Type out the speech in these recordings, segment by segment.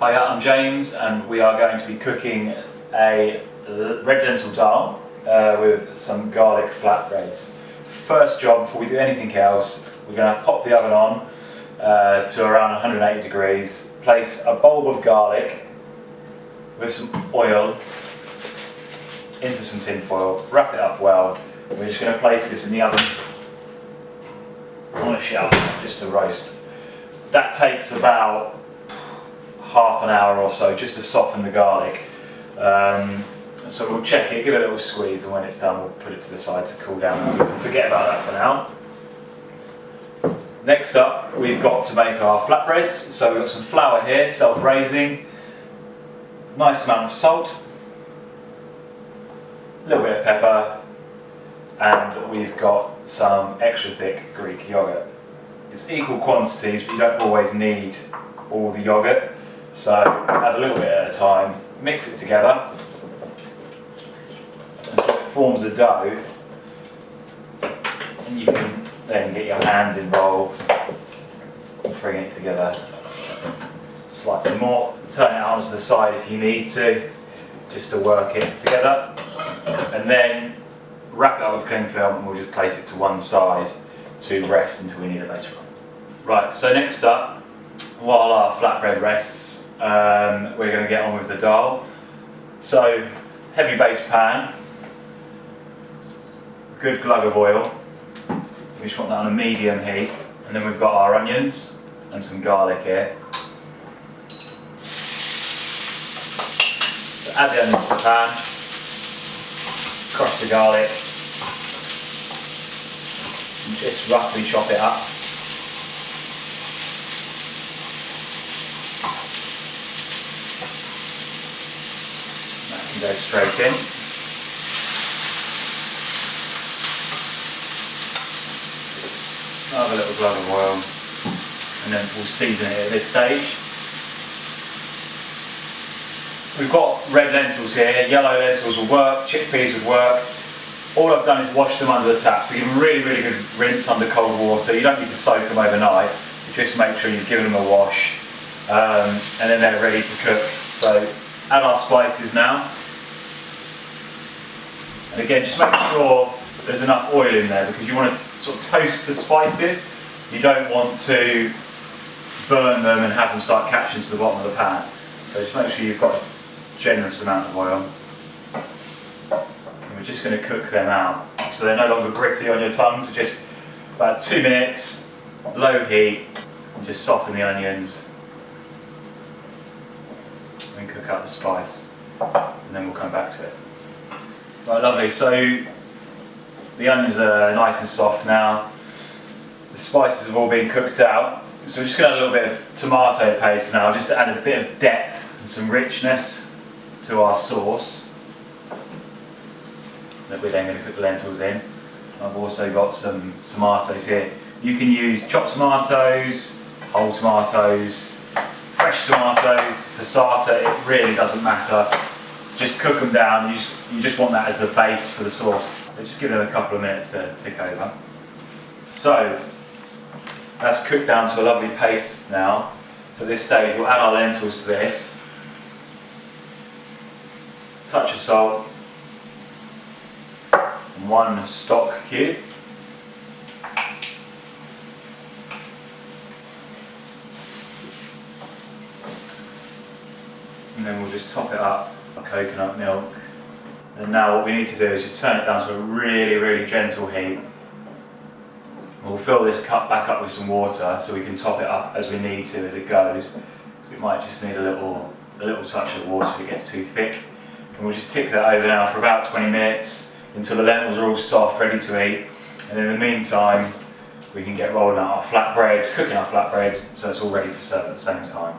Hi, I'm James and we are going to be cooking a red lentil dal with some garlic flatbreads. First job, before we do anything else, we're going to pop the oven on to around 180 degrees, place a bulb of garlic with some oil into some tin foil, wrap it up well. We're just going to place this in the oven on a shelf just to roast. That takes about half an hour or so just to soften the garlic. So we'll check it, give it a little squeeze, and when it's done we'll put it to the side to cool down. So we can forget about that for now. Next up, we've got to make our flatbreads. So we've got some flour here, self-raising, nice amount of salt, a little bit of pepper, and we've got some extra thick Greek yogurt. It's equal quantities, but you don't always need all the yogurt. So add a little bit at a time, mix it together until it forms a dough, and you can then get your hands involved and bring it together slightly more. Turn it out to the side if you need to, just to work it together, and then wrap it up with cling film and we'll just place it to one side to rest until we need it later on. Right, so next up, while our flatbread rests, we're going to get on with the dal. So, heavy base pan, good glug of oil. We just want that on a medium heat, and then we've got our onions and some garlic here. So add the onions to the pan, crush the garlic, and just roughly chop it up. Go straight in. Another little glove of oil, and then we'll season it at this stage. We've got red lentils here, yellow lentils will work, chickpeas would work. All I've done is wash them under the tap, so give them a really good rinse under cold water. You don't need to soak them overnight, just make sure you've given them a wash, and then they're ready to cook. So add our spices now. And again, just make sure there's enough oil in there because you want to sort of toast the spices. You don't want to burn them and have them start catching to the bottom of the pan. So just make sure you've got a generous amount of oil. And we're just going to cook them out. So they're no longer gritty on your tongue, so just about 2 minutes, low heat, and just soften the onions. And cook out the spice. And then we'll come back to it. Right, lovely. So the onions are nice and soft now. The spices have all been cooked out. So we're just going to add a little bit of tomato paste now, just to add a bit of depth and some richness to our sauce that we're then going to cook the lentils in. I've also got some tomatoes here. You can use chopped tomatoes, whole tomatoes, fresh tomatoes, passata, it really doesn't matter. Just cook them down, you just want that as the base for the sauce. So just give them a couple of minutes to tick over. So, that's cooked down to a lovely paste now. So at this stage we'll add our lentils to this. Touch of salt. And 1 stock cube. And then we'll just top it up. Coconut milk. And now what we need to do is just turn it down to a really gentle heat. We'll fill this cup back up with some water so we can top it up as we need to as it goes. So it might just need a little touch of water if it gets too thick. And we'll just tick that over now for about 20 minutes until the lentils are all soft, ready to eat. And in the meantime, we can get rolling out our flatbreads, cooking our flatbreads, so it's all ready to serve at the same time.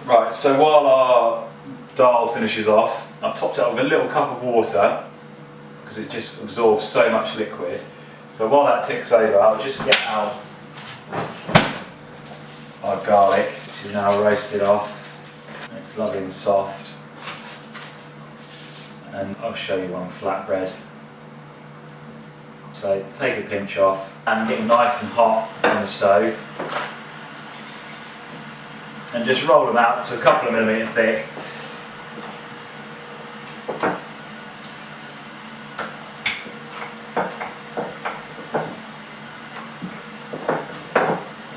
Right, so while our dal finishes off, I've topped it up with a little cup of water because it just absorbs so much liquid. So while that ticks over, I'll just get out our garlic, which is now roasted off. It's lovely and soft. And I'll show you one flatbread. So take a pinch off and get it nice and hot on the stove. and just roll them out to a couple of millimetres thick.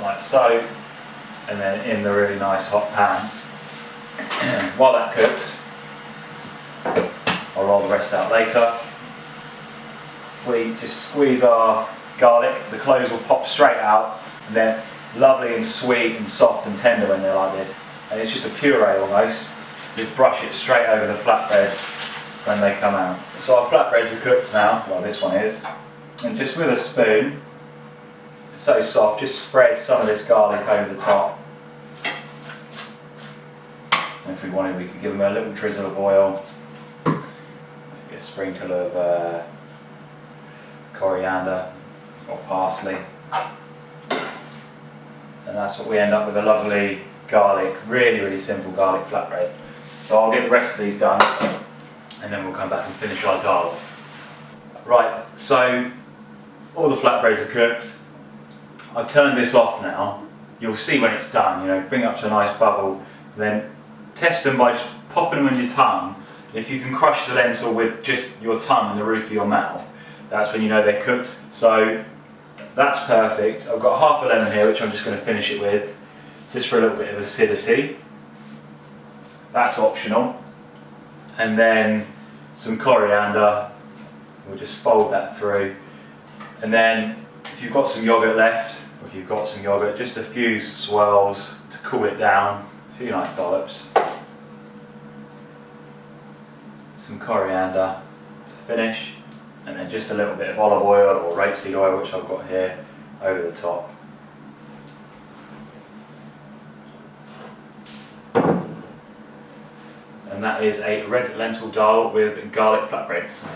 Like so, and then in the really nice hot pan. While that cooks, I'll roll the rest out later. We just squeeze our garlic, the cloves will pop straight out, and they're lovely and sweet and soft and tender when they're like this. And it's just a puree almost. Just brush it straight over the flatbreads when they come out. So our flatbreads are cooked now, well this one is, and just with a spoon, so soft, just spread some of this garlic over the top. And if we wanted, we could give them a little drizzle of oil, maybe a sprinkle of coriander or parsley, and that's what we end up with, a lovely garlic, really simple garlic flatbread. So I'll get the rest of these done and then we'll come back and finish our dhal. Right, so all the flatbreads are cooked. I've turned this off now. You'll see when it's done, bring it up to a nice bubble, then test them by just popping them on your tongue. If you can crush the lentil with just your tongue and the roof of your mouth, that's when you know they're cooked. So that's perfect. I've got half a lemon here, which I'm just going to finish it with, just for a little bit of acidity. That's optional. And then some coriander. We'll just fold that through. And then if you've got some yogurt left, or if you've got some yogurt, just a few swirls to cool it down. A few nice dollops. Some coriander to finish. And then just a little bit of olive oil or rapeseed oil, which I've got here, over the top. And that is a red lentil dhal with garlic flatbreads.